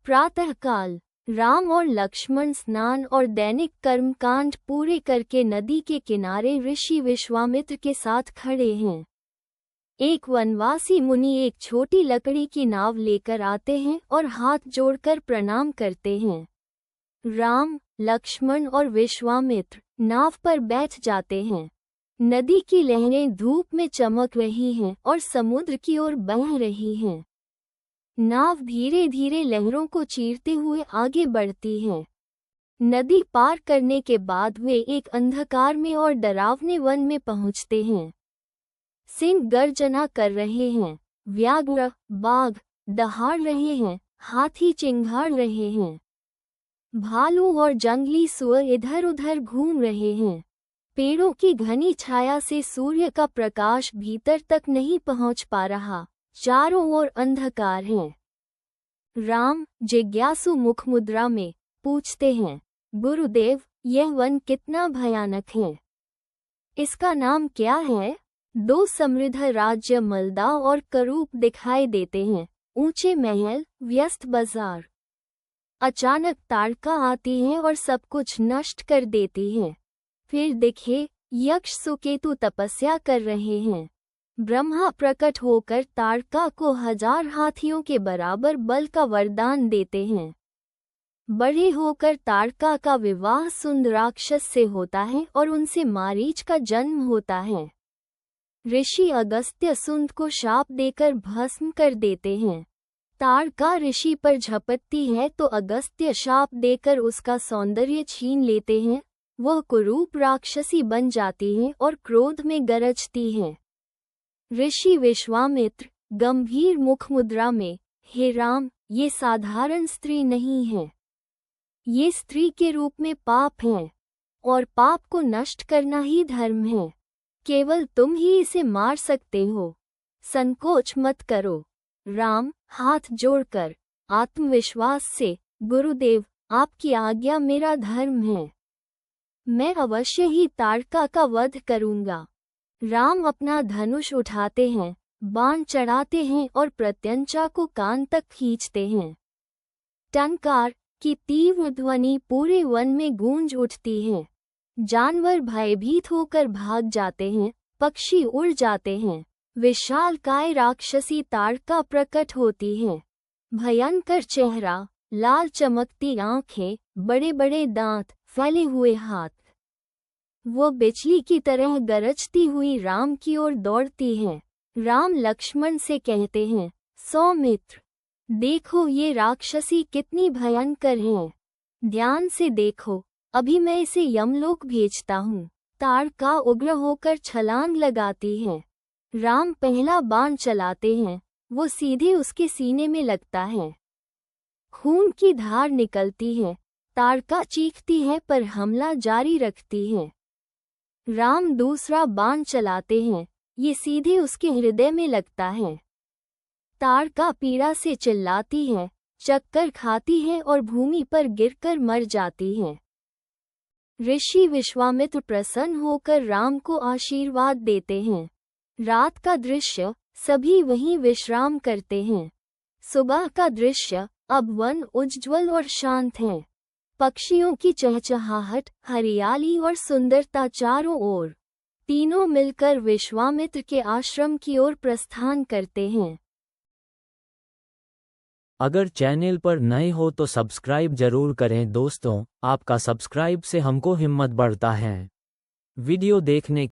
प्रातःकाल राम और लक्ष्मण स्नान और दैनिक कर्मकांड पूरे करके नदी के किनारे ऋषि विश्वामित्र के साथ खड़े हैं। एक वनवासी मुनि एक छोटी लकड़ी की नाव लेकर आते हैं और हाथ जोड़कर प्रणाम करते हैं। राम, लक्ष्मण और विश्वामित्र नाव पर बैठ जाते हैं। नदी की लहरें धूप में चमक रही हैं और समुद्र की ओर बह रही हैं। नाव धीरे धीरे लहरों को चीरते हुए आगे बढ़ती है। नदी पार करने के बाद वे एक अंधकार में और डरावने वन में पहुंचते हैं। सिंह गर्जना कर रहे हैं, व्याघ्र, बाघ दहाड़ रहे हैं, हाथी चिंघाड़ रहे हैं। भालू और जंगली सुअर इधर उधर घूम रहे हैं। पेड़ों की घनी छाया से सूर्य का प्रकाश भीतर तक नहीं पहुंच पा रहा। चारों ओर अंधकार है। राम जिज्ञासु मुख मुद्रा में पूछते हैं, गुरुदेव, यह वन कितना भयानक है? इसका नाम क्या है? दो समृद्ध राज्य मलदा और करूप दिखाई देते हैं, ऊंचे महल, व्यस्त बाजार। अचानक ताड़का आती है और सब कुछ नष्ट कर देती है। फिर दिखे, यक्ष सुकेतु तपस्या कर रहे हैं। ब्रह्मा प्रकट होकर ताड़का को 1000 हाथियों के बराबर बल का वरदान देते हैं। बड़े होकर ताड़का का विवाह सुंद राक्षस से होता है और उनसे मारीच का जन्म होता है। ऋषि अगस्त्य सुंद को शाप देकर भस्म कर देते हैं। ताड़का ऋषि पर झपटती है तो अगस्त्य शाप देकर उसका सौंदर्य छीन लेते हैं। वह कुरूप राक्षसी बन जाती है और क्रोध में गरजती है। ऋषि विश्वामित्र गंभीर मुख मुद्रा में, हे राम, ये साधारण स्त्री नहीं है। ये स्त्री के रूप में पाप है और पाप को नष्ट करना ही धर्म है। केवल तुम ही इसे मार सकते हो। संकोच मत करो। राम हाथ जोड़कर आत्मविश्वास से, गुरुदेव, आपकी आज्ञा मेरा धर्म है। मैं अवश्य ही ताड़का का वध करूंगा। राम अपना धनुष उठाते हैं, बाण चढ़ाते हैं और प्रत्यंचा को कान तक खींचते हैं। टंकार की तीव्र ध्वनि पूरे वन में गूंज उठती है। जानवर भयभीत होकर भाग जाते हैं, पक्षी उड़ जाते हैं। विशालकाय राक्षसी ताड़का प्रकट होती है। भयंकर चेहरा, लाल चमकती आंखें, बड़े बड़े दांत, फैले हुए हाथ। वो बिजली की तरह गरजती हुई राम की ओर दौड़ती है। राम लक्ष्मण से कहते हैं, सौमित्र, देखो ये राक्षसी कितनी भयंकर है। ध्यान से देखो, अभी मैं इसे यमलोक भेजता हूँ। ताड़का उग्र होकर छलांग लगाती है। राम पहला बाण चलाते हैं, वो सीधे उसके सीने में लगता है। खून की धार निकलती है। ताड़का चीखती है पर हमला जारी रखती है। राम दूसरा बाण चलाते हैं, ये सीधे उसके हृदय में लगता है। ताड़का पीड़ा से चिल्लाती है, चक्कर खाती है और भूमि पर गिरकर मर जाती है। ऋषि विश्वामित्र प्रसन्न होकर राम को आशीर्वाद देते हैं। रात का दृश्य, सभी वहीं विश्राम करते हैं। सुबह का दृश्य, अब वन उज्ज्वल और शांत है। पक्षियों की चहचहाहट, हरियाली और सुंदरता चारों ओर। तीनों मिलकर विश्वामित्र के आश्रम की ओर प्रस्थान करते हैं। अगर चैनल पर नए हो तो सब्सक्राइब जरूर करें दोस्तों, आपका सब्सक्राइब से हमको हिम्मत बढ़ता है। वीडियो देखने